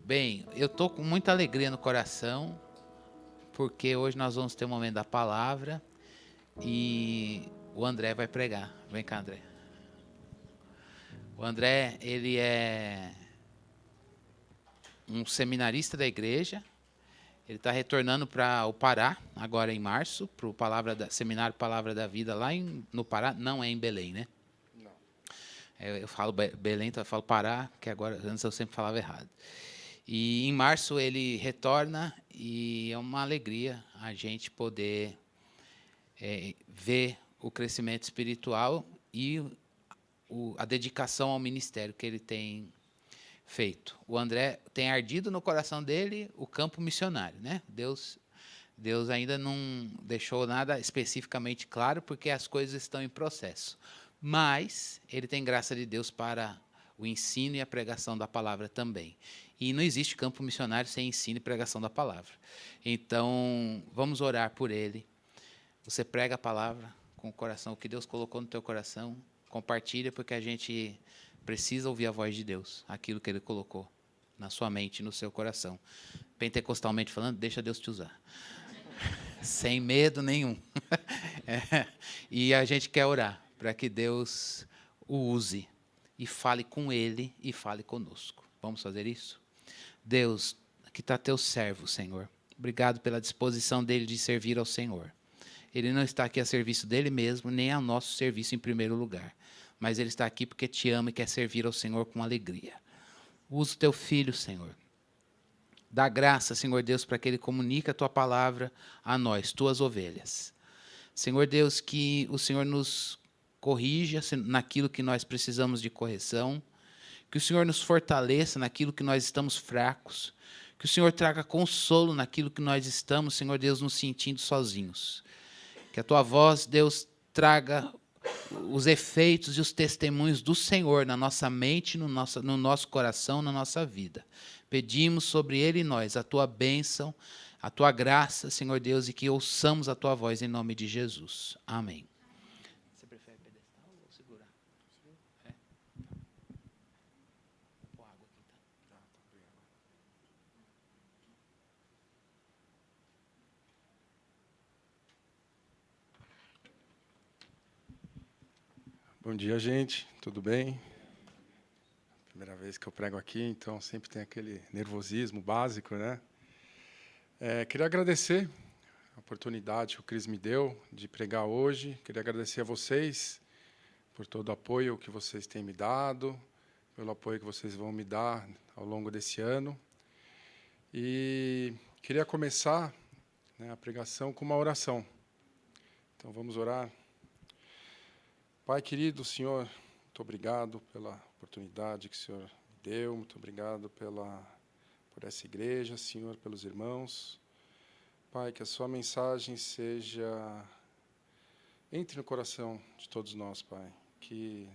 Bem, eu estou com muita alegria no coração, porque hoje nós vamos ter um momento da palavra e o André vai pregar. Vem cá, André. O André, ele é um seminarista da igreja. Ele está retornando para o Pará, agora em março, para o Seminário Palavra da Vida, lá no Pará. Não é em Belém, né? Não. Eu falo Belém, então eu falo Pará, que agora antes eu sempre falava errado. E em março ele retorna e é uma alegria a gente poder ver o crescimento espiritual e a dedicação ao ministério que ele tem feito. O André tem ardido no coração dele o campo missionário, né? Deus ainda não deixou nada especificamente claro, porque as coisas estão em processo. Mas ele tem graça de Deus para o ensino e a pregação da palavra também. E não existe campo missionário sem ensino e pregação da palavra. Então, vamos orar por ele. Você prega a palavra com o coração, o que Deus colocou no teu coração, compartilha, porque a gente precisa ouvir a voz de Deus, aquilo que Ele colocou na sua mente, no seu coração. Pentecostalmente falando, deixa Deus te usar. Sem medo nenhum. E a gente quer orar para que Deus o use e fale com Ele e fale conosco. Vamos fazer isso? Deus, aqui está teu servo, Senhor. Obrigado pela disposição dele de servir ao Senhor. Ele não está aqui a serviço dele mesmo, nem ao nosso serviço em primeiro lugar. Mas ele está aqui porque te ama e quer servir ao Senhor com alegria. Usa o teu filho, Senhor. Dá graça, Senhor Deus, para que ele comunique a tua palavra a nós, tuas ovelhas. Senhor Deus, que o Senhor nos corrija naquilo que nós precisamos de correção, que o Senhor nos fortaleça naquilo que nós estamos fracos, que o Senhor traga consolo naquilo que nós estamos, Senhor Deus, nos sentindo sozinhos. Que a tua voz, Deus, traga os efeitos e os testemunhos do Senhor na nossa mente, no nosso coração, na nossa vida. Pedimos sobre ele e nós a tua bênção, a tua graça, Senhor Deus, e que ouçamos a tua voz em nome de Jesus. Amém. Você prefere pedestal ou segurar? É? Vou pôr água aqui, tá? Bom dia, gente. Tudo bem? Primeira vez que eu prego aqui, então sempre tem aquele nervosismo básico, né? Queria agradecer a oportunidade que o Cris me deu de pregar hoje. Queria agradecer a vocês por todo o apoio que vocês têm me dado, pelo apoio que vocês vão me dar ao longo desse ano. E queria começar, né, a pregação com uma oração. Então, vamos orar. Pai querido, Senhor, muito obrigado pela oportunidade que o Senhor me deu, muito obrigado por essa igreja, Senhor, pelos irmãos. Pai, que a sua mensagem entre no coração de todos nós, Pai, que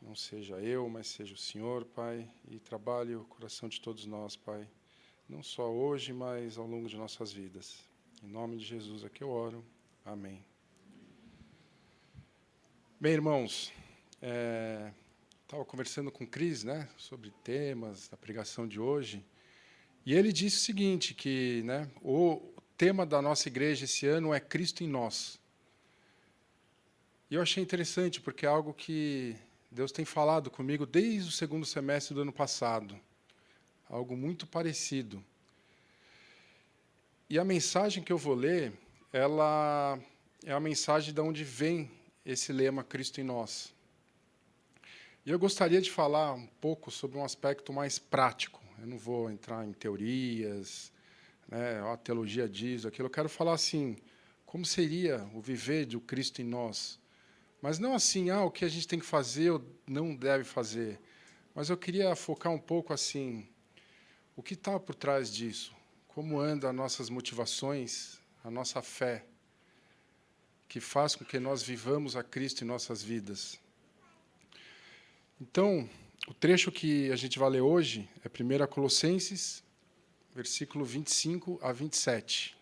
não seja eu, mas seja o Senhor, Pai, e trabalhe o coração de todos nós, Pai, não só hoje, mas ao longo de nossas vidas. Em nome de Jesus é que eu oro. Amém. Bem, irmãos, estava conversando com o Cris, né, sobre temas da pregação de hoje, e ele disse o seguinte, que, né, o tema da nossa igreja esse ano é Cristo em nós. E eu achei interessante, porque é algo que Deus tem falado comigo desde o segundo semestre do ano passado, algo muito parecido. E a mensagem que eu vou ler, ela é a mensagem de onde vem esse lema Cristo em nós. E eu gostaria de falar um pouco sobre um aspecto mais prático. Eu não vou entrar em teorias, né, a teologia diz aquilo. Eu quero falar assim, como seria o viver do Cristo em nós. Mas não assim, o que a gente tem que fazer ou não deve fazer. Mas eu queria focar um pouco assim, o que está por trás disso? Como andam as nossas motivações, a nossa fé, que faz com que nós vivamos a Cristo em nossas vidas. Então, o trecho que a gente vai ler hoje é 1 Colossenses, versículo 25 a 27.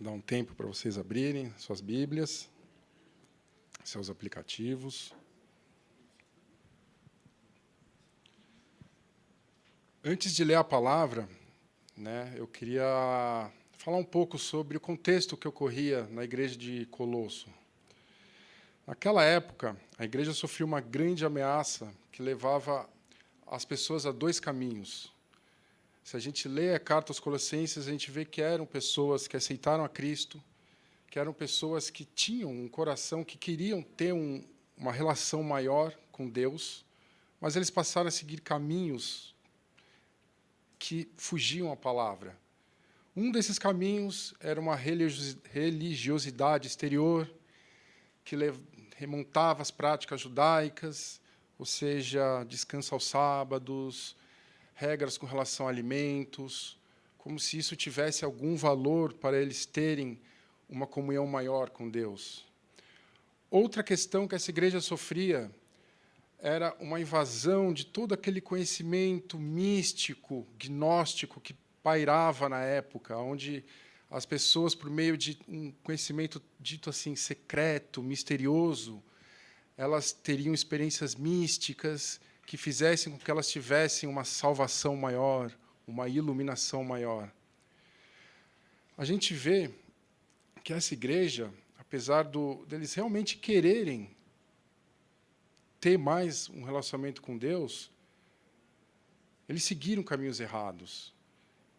Vou dar um tempo para vocês abrirem suas Bíblias, seus aplicativos. Antes de ler a palavra, eu queria falar um pouco sobre o contexto que ocorria na igreja de Colosso. Naquela época, a igreja sofreu uma grande ameaça que levava as pessoas a dois caminhos. Se a gente lê a carta aos Colossenses, a gente vê que eram pessoas que aceitaram a Cristo, que eram pessoas que tinham um coração, que queriam ter uma relação maior com Deus, mas eles passaram a seguir caminhos que fugiam à palavra. Um desses caminhos era uma religiosidade exterior, que remontava às práticas judaicas, ou seja, descanso aos sábados, regras com relação a alimentos, como se isso tivesse algum valor para eles terem uma comunhão maior com Deus. Outra questão que essa igreja sofria era uma invasão de todo aquele conhecimento místico, gnóstico, que pairava na época, onde as pessoas, por meio de um conhecimento dito assim secreto, misterioso, elas teriam experiências místicas que fizessem com que elas tivessem uma salvação maior, uma iluminação maior. A gente vê que essa igreja, apesar deles realmente quererem ter mais um relacionamento com Deus, eles seguiram caminhos errados.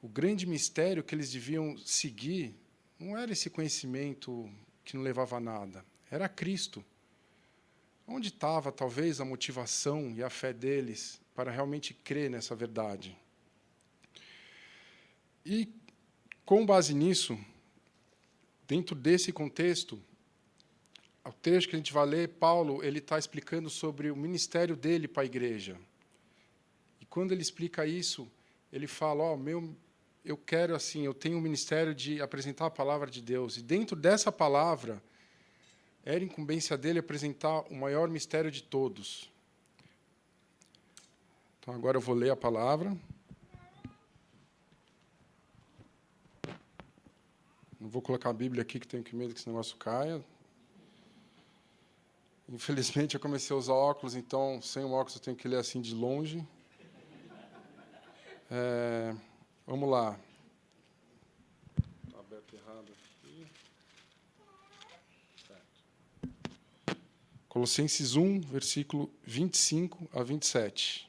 O grande mistério que eles deviam seguir não era esse conhecimento que não levava a nada, era Cristo. Onde estava, talvez, a motivação e a fé deles para realmente crer nessa verdade? E, com base nisso, dentro desse contexto, o trecho que a gente vai ler, Paulo ele está explicando sobre o ministério dele para a igreja. E, quando ele explica isso, ele fala, eu quero assim, eu tenho um ministério de apresentar a palavra de Deus. E, dentro dessa palavra, era incumbência dele apresentar o maior mistério de todos. Então, agora eu vou ler a palavra. Não vou colocar a Bíblia aqui, que tenho medo que esse negócio caia. Infelizmente, eu comecei a usar óculos, então, sem o óculos, eu tenho que ler assim de longe. Vamos lá. Está aberto errado aqui. Colossenses 1, versículo 25 a 27.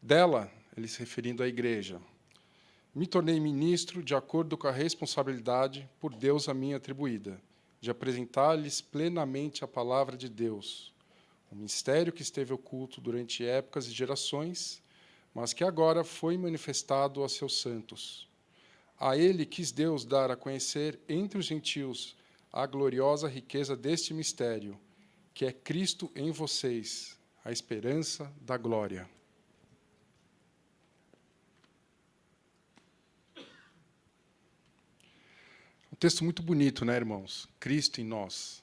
Dela, ele se referindo à igreja, me tornei ministro de acordo com a responsabilidade por Deus a mim atribuída, de apresentar-lhes plenamente a palavra de Deus, um mistério que esteve oculto durante épocas e gerações, mas que agora foi manifestado a seus santos. A ele quis Deus dar a conhecer entre os gentios a gloriosa riqueza deste mistério, que é Cristo em vocês, a esperança da glória. Um texto muito bonito, né, irmãos? Cristo em nós.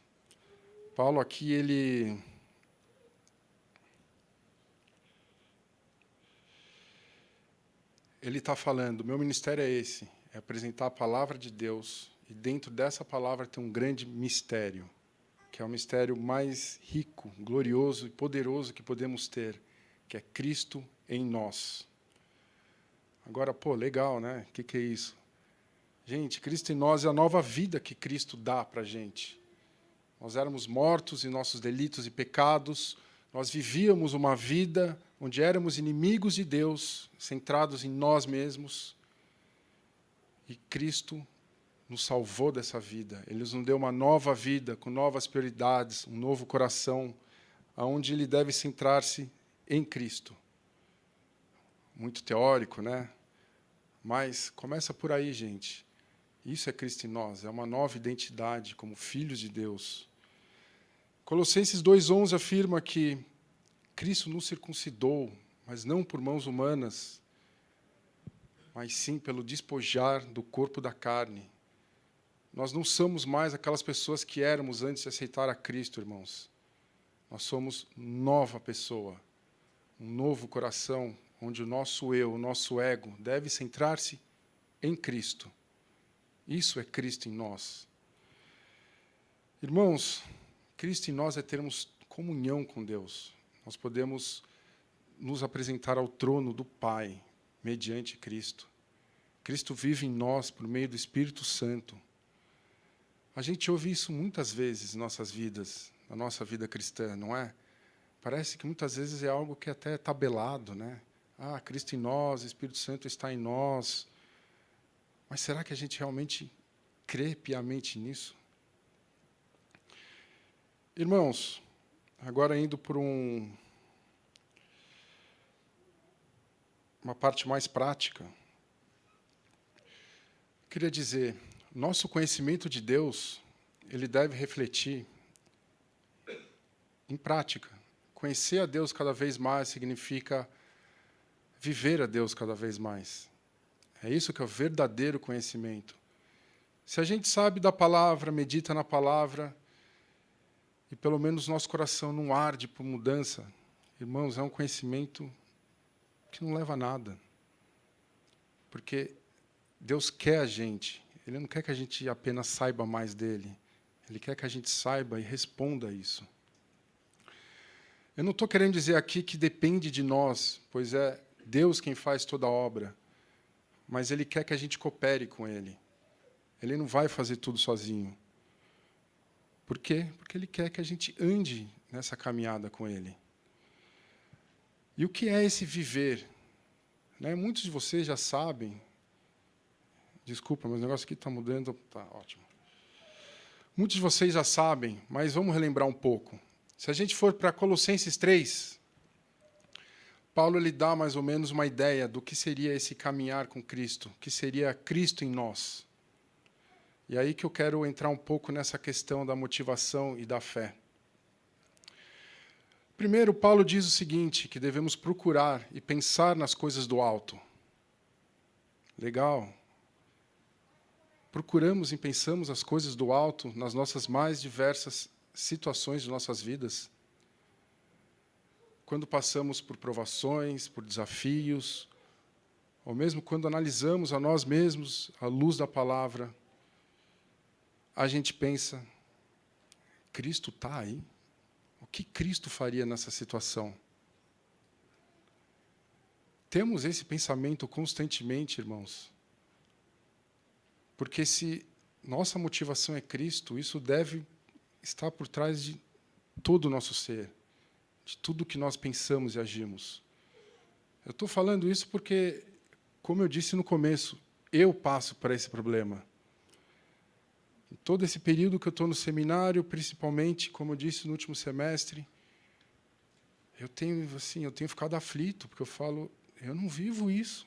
Paulo aqui, ele está falando, meu ministério é esse, é apresentar a palavra de Deus, e dentro dessa palavra tem um grande mistério, que é o mistério mais rico, glorioso e poderoso que podemos ter, que é Cristo em nós. Agora, legal, né? O que é isso? Gente, Cristo em nós é a nova vida que Cristo dá para a gente. Nós éramos mortos em nossos delitos e pecados, nós vivíamos uma vida onde éramos inimigos de Deus, centrados em nós mesmos, e Cristo nos salvou dessa vida. Ele nos deu uma nova vida, com novas prioridades, um novo coração, onde ele deve centrar-se em Cristo. Muito teórico, né? Mas começa por aí, gente. Isso é Cristo em nós, é uma nova identidade como filhos de Deus. Colossenses 2,11 afirma que Cristo nos circuncidou, mas não por mãos humanas, mas sim pelo despojar do corpo da carne. Nós não somos mais aquelas pessoas que éramos antes de aceitar a Cristo, irmãos. Nós somos nova pessoa, um novo coração, onde o nosso eu, o nosso ego, deve centrar-se em Cristo. Isso é Cristo em nós. Irmãos, Cristo em nós é termos comunhão com Deus. Nós podemos nos apresentar ao trono do Pai, mediante Cristo. Cristo vive em nós por meio do Espírito Santo. A gente ouve isso muitas vezes em nossas vidas, na nossa vida cristã, não é? Parece que muitas vezes é algo que até é tabelado, né? Ah, Cristo em nós, Espírito Santo está em nós. Mas será que a gente realmente crê piamente nisso? Irmãos, agora indo por uma parte mais prática, queria dizer, nosso conhecimento de Deus, ele deve refletir em prática. Conhecer a Deus cada vez mais significa viver a Deus cada vez mais. É isso que é o verdadeiro conhecimento. Se a gente sabe da palavra, medita na palavra, e pelo menos nosso coração não arde por mudança, irmãos, é um conhecimento que não leva a nada. Porque Deus quer a gente. Ele não quer que a gente apenas saiba mais dele. Ele quer que a gente saiba e responda a isso. Eu não estou querendo dizer aqui que depende de nós, pois é Deus quem faz toda a obra. Mas Ele quer que a gente coopere com Ele. Ele não vai fazer tudo sozinho. Por quê? Porque Ele quer que a gente ande nessa caminhada com Ele. E o que é esse viver? Né? Muitos de vocês já sabem. Desculpa, mas o negócio aqui está mudando. Tá ótimo. Muitos de vocês já sabem, mas vamos relembrar um pouco. Se a gente for para Colossenses 3, Paulo ele dá mais ou menos uma ideia do que seria esse caminhar com Cristo, que seria Cristo em nós. E aí que eu quero entrar um pouco nessa questão da motivação e da fé. Primeiro, Paulo diz o seguinte, que devemos procurar e pensar nas coisas do alto. Legal. Procuramos e pensamos as coisas do alto nas nossas mais diversas situações de nossas vidas. Quando passamos por provações, por desafios, ou mesmo quando analisamos a nós mesmos à luz da palavra, a gente pensa, Cristo está aí? O que Cristo faria nessa situação? Temos esse pensamento constantemente, irmãos. Porque se nossa motivação é Cristo, isso deve estar por trás de todo o nosso ser, de tudo que nós pensamos e agimos. Eu estou falando isso porque, como eu disse no começo, eu passo por esse problema. Em todo esse período que eu estou no seminário, principalmente, como eu disse no último semestre, eu tenho ficado aflito, porque eu falo, eu não vivo isso.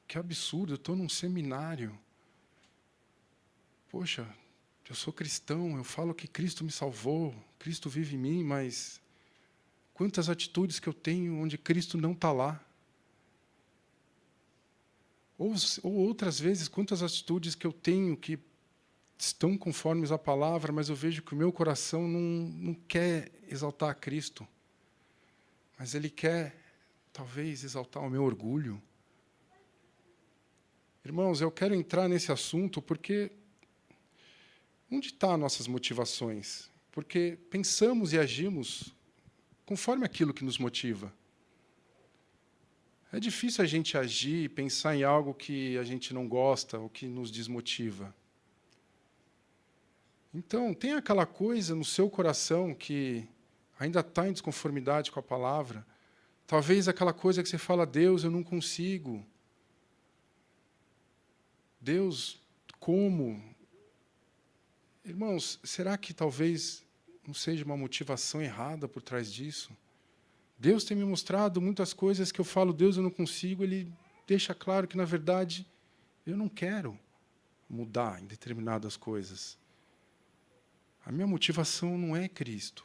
Que absurdo, eu estou num seminário. Poxa, eu sou cristão, eu falo que Cristo me salvou, Cristo vive em mim, mas quantas atitudes que eu tenho onde Cristo não está lá? Ou outras vezes, quantas atitudes que eu tenho que estão conformes à palavra, mas eu vejo que o meu coração não quer exaltar a Cristo, mas ele quer, talvez, exaltar o meu orgulho. Irmãos, eu quero entrar nesse assunto porque onde estão nossas motivações? Porque pensamos e agimos conforme aquilo que nos motiva. É difícil a gente agir e pensar em algo que a gente não gosta ou que nos desmotiva. Então, tem aquela coisa no seu coração que ainda está em desconformidade com a palavra. Talvez aquela coisa que você fala, Deus, eu não consigo. Deus, como? Irmãos, será que talvez não seja uma motivação errada por trás disso? Deus tem me mostrado muitas coisas que eu falo, Deus, eu não consigo, Ele deixa claro que, na verdade, eu não quero mudar em determinadas coisas. A minha motivação não é Cristo.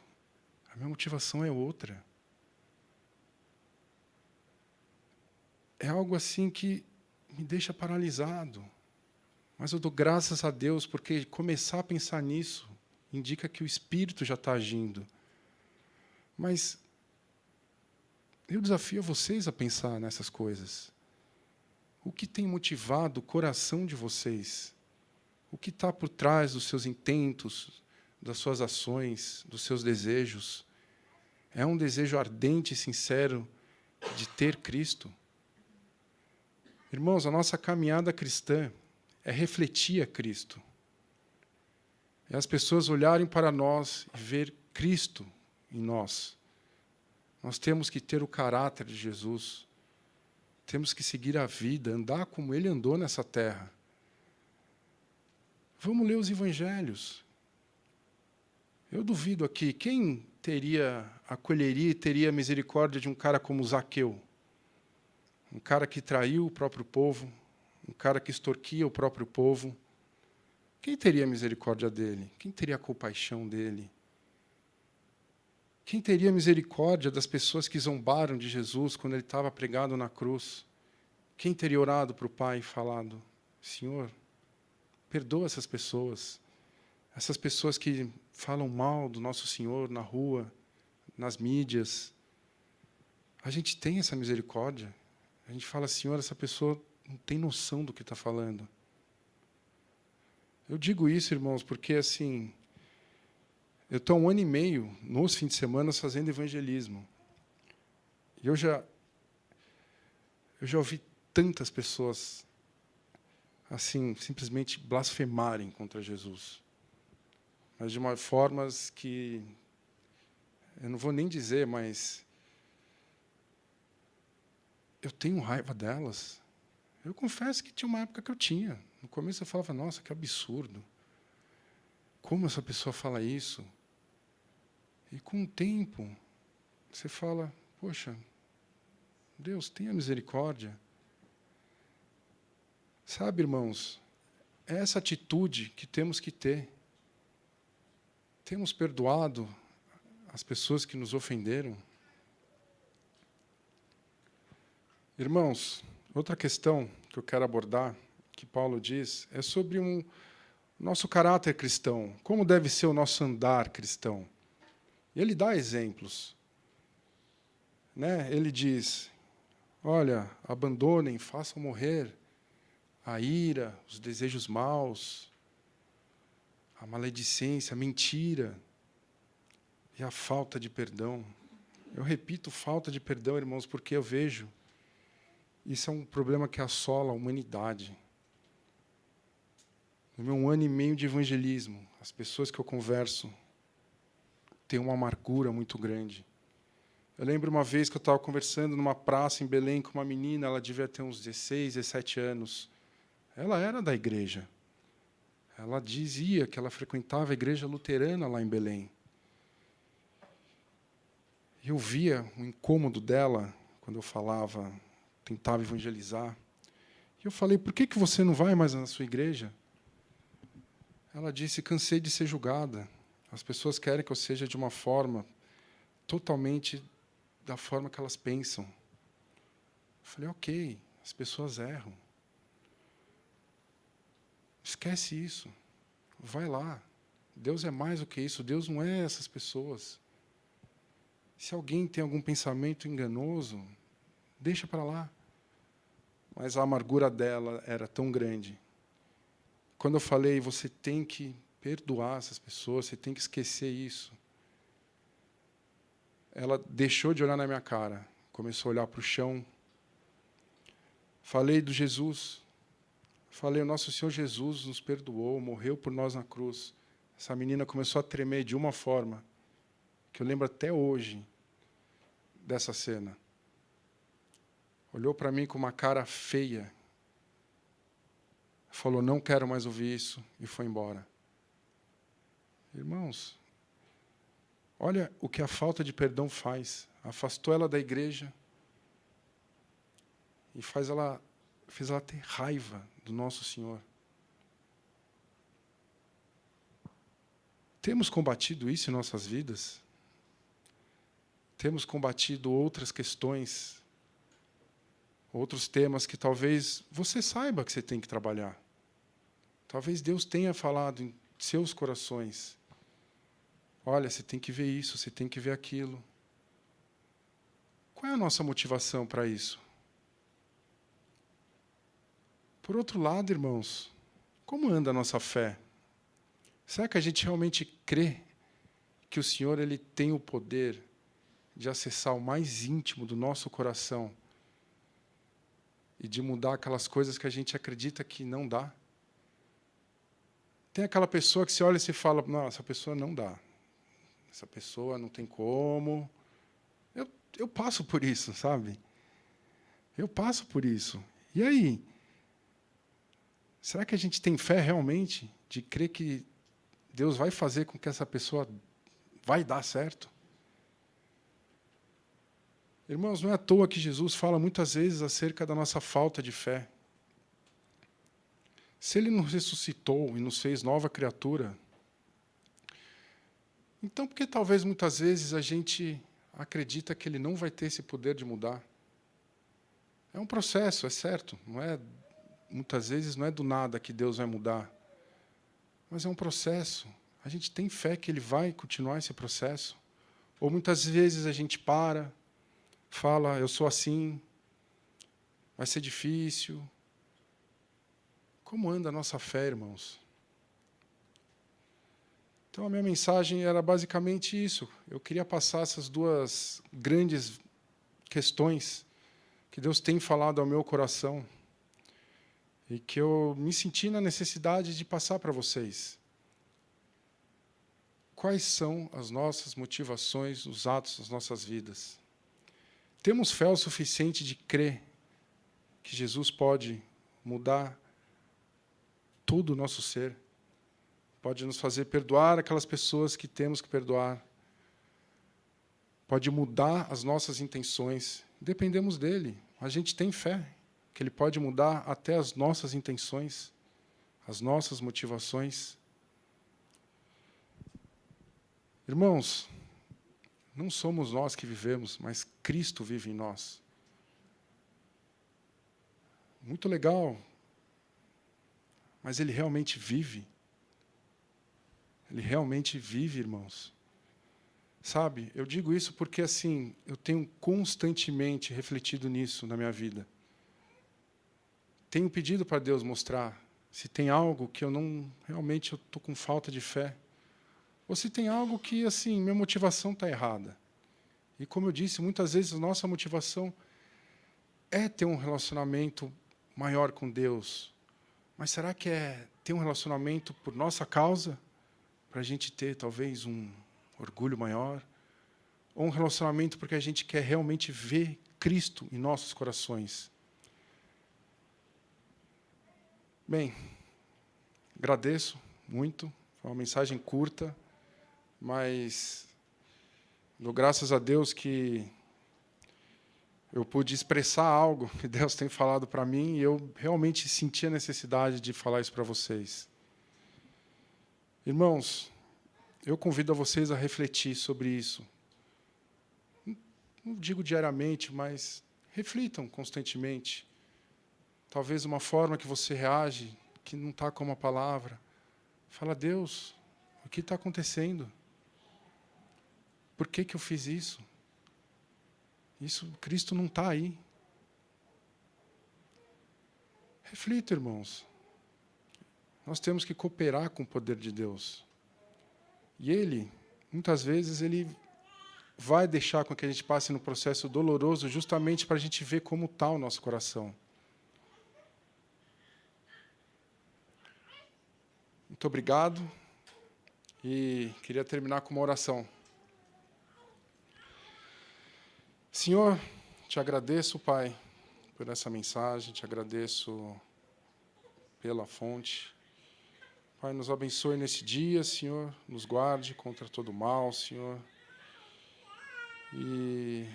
A minha motivação é outra. É algo assim que me deixa paralisado. Mas eu dou graças a Deus, porque começar a pensar nisso indica que o Espírito já está agindo. Mas eu desafio vocês a pensar nessas coisas. O que tem motivado o coração de vocês? O que está por trás dos seus intentos, das suas ações, dos seus desejos? É um desejo ardente e sincero de ter Cristo? Irmãos, a nossa caminhada cristã é refletir a Cristo. É as pessoas olharem para nós e ver Cristo em nós. Nós temos que ter o caráter de Jesus. Temos que seguir a vida, andar como Ele andou nessa terra. Vamos ler os evangelhos. Eu duvido aqui, quem acolheria e teria misericórdia de um cara como Zaqueu? Um cara que traiu o próprio povo, um cara que extorquia o próprio povo. Quem teria misericórdia dele? Quem teria compaixão dele? Quem teria misericórdia das pessoas que zombaram de Jesus quando ele estava pregado na cruz? Quem teria orado para o Pai e falado, Senhor, perdoa essas pessoas que falam mal do nosso Senhor na rua, nas mídias. A gente tem essa misericórdia. A gente fala, Senhor, essa pessoa não tem noção do que está falando. Eu digo isso, irmãos, porque assim, eu estou há 1 ano e meio, nos fins de semana, fazendo evangelismo. E eu já ouvi tantas pessoas assim, simplesmente blasfemarem contra Jesus. Mas de uma formas que eu não vou nem dizer, mas eu tenho raiva delas. Eu confesso que tinha uma época que eu tinha. No começo eu falava, nossa, que absurdo. Como essa pessoa fala isso? E com o tempo, você fala, poxa, Deus, tenha misericórdia. Sabe, irmãos, é essa atitude que temos que ter. Temos perdoado as pessoas que nos ofenderam? Irmãos, outra questão que eu quero abordar, que Paulo diz, é sobre nosso caráter cristão. Como deve ser o nosso andar cristão? E ele dá exemplos. Ele diz, olha, abandonem, façam morrer a ira, os desejos maus, a maledicência, a mentira e a falta de perdão. Eu repito, falta de perdão, irmãos, porque eu vejo isso é um problema que assola a humanidade. No meu 1 ano e meio de evangelismo, as pessoas que eu converso têm uma amargura muito grande. Eu lembro uma vez que eu estava conversando numa praça em Belém com uma menina, ela devia ter uns 16, 17 anos. Ela era da igreja. Ela dizia que ela frequentava a igreja luterana lá em Belém. E eu via o incômodo dela quando eu falava, tentava evangelizar. E eu falei, por que você não vai mais na sua igreja? Ela disse, cansei de ser julgada. As pessoas querem que eu seja de uma forma totalmente da forma que elas pensam. Eu falei, ok, as pessoas erram. Esquece isso. Vai lá. Deus é mais do que isso. Deus não é essas pessoas. Se alguém tem algum pensamento enganoso, deixa para lá. Mas a amargura dela era tão grande. Quando eu falei, você tem que perdoar essas pessoas, você tem que esquecer isso. Ela deixou de olhar na minha cara, começou a olhar para o chão. Falei do Jesus. Falei, o nosso Senhor Jesus nos perdoou, morreu por nós na cruz. Essa menina começou a tremer de uma forma que eu lembro até hoje dessa cena. Olhou para mim com uma cara feia. Falou, não quero mais ouvir isso, e foi embora. Irmãos, olha o que a falta de perdão faz. Afastou ela da igreja e fez ela ter raiva do nosso Senhor. Temos combatido isso em nossas vidas? Temos combatido outras questões, outros temas que talvez você saiba que você tem que trabalhar. Talvez Deus tenha falado em seus corações. Olha, você tem que ver isso, você tem que ver aquilo. Qual é a nossa motivação para isso? Por outro lado, irmãos, como anda a nossa fé? Será que a gente realmente crê que o Senhor ele tem o poder de acessar o mais íntimo do nosso coração e de mudar aquelas coisas que a gente acredita que não dá? Tem aquela pessoa que você olha e se fala, não, essa pessoa não dá. Essa pessoa não tem como. Eu passo por isso, sabe? Eu passo por isso. E aí? Será que a gente tem fé realmente de crer que Deus vai fazer com que essa pessoa vai dar certo? Irmãos, não é à toa que Jesus fala muitas vezes acerca da nossa falta de fé. Se Ele nos ressuscitou e nos fez nova criatura, então por que talvez muitas vezes a gente acredita que Ele não vai ter esse poder de mudar? É um processo, é certo. Muitas vezes não é do nada que Deus vai mudar, mas é um processo. A gente tem fé que Ele vai continuar esse processo. Ou muitas vezes a gente fala, eu sou assim, vai ser difícil. Como anda a nossa fé, irmãos? Então, a minha mensagem era basicamente isso. Eu queria passar essas duas grandes questões que Deus tem falado ao meu coração e que eu me senti na necessidade de passar para vocês. Quais são as nossas motivações, os atos das nossas vidas? Temos fé o suficiente de crer que Jesus pode mudar todo o nosso ser? Pode nos fazer perdoar aquelas pessoas que temos que perdoar? Pode mudar as nossas intenções? Dependemos dele. A gente tem fé que ele pode mudar até as nossas intenções, as nossas motivações. Irmãos, não somos nós que vivemos, mas Cristo vive em nós. Muito legal, mas Ele realmente vive. Ele realmente vive, irmãos. Sabe, eu digo isso porque, assim, eu tenho constantemente refletido nisso na minha vida. Tenho pedido para Deus mostrar se tem algo que eu não, realmente eu estou com falta de fé. Ou se tem algo que, assim, minha motivação está errada. E, como eu disse, muitas vezes a nossa motivação é ter um relacionamento maior com Deus. Mas será que é ter um relacionamento por nossa causa? Para a gente ter, talvez, um orgulho maior? Ou um relacionamento porque a gente quer realmente ver Cristo em nossos corações? Bem, agradeço muito. Foi uma mensagem curta, mas dou graças a Deus que eu pude expressar algo que Deus tem falado para mim e eu realmente senti a necessidade de falar isso para vocês. Irmãos, eu convido a vocês a refletir sobre isso. Não digo diariamente, mas reflitam constantemente. Talvez uma forma que você reage, que não está como a palavra. Fala, Deus, o que está acontecendo? Por que eu fiz isso? Cristo não está aí. Reflita, irmãos. Nós temos que cooperar com o poder de Deus. E Ele, muitas vezes, Ele vai deixar com que a gente passe no processo doloroso justamente para a gente ver como está o nosso coração. Muito obrigado. E queria terminar com uma oração. Senhor, te agradeço, Pai, por essa mensagem, te agradeço pela fonte. Pai, nos abençoe nesse dia, Senhor, nos guarde contra todo mal, Senhor. E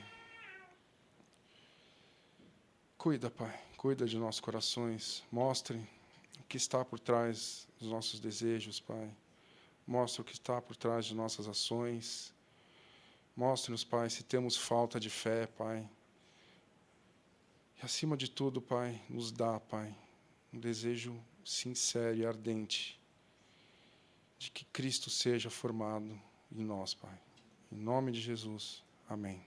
cuida, Pai, cuida de nossos corações, mostre o que está por trás dos nossos desejos, Pai. Mostre o que está por trás de nossas ações. Mostre-nos, Pai, se temos falta de fé, Pai. E, acima de tudo, Pai, nos dá, Pai, um desejo sincero e ardente de que Cristo seja formado em nós, Pai. Em nome de Jesus. Amém.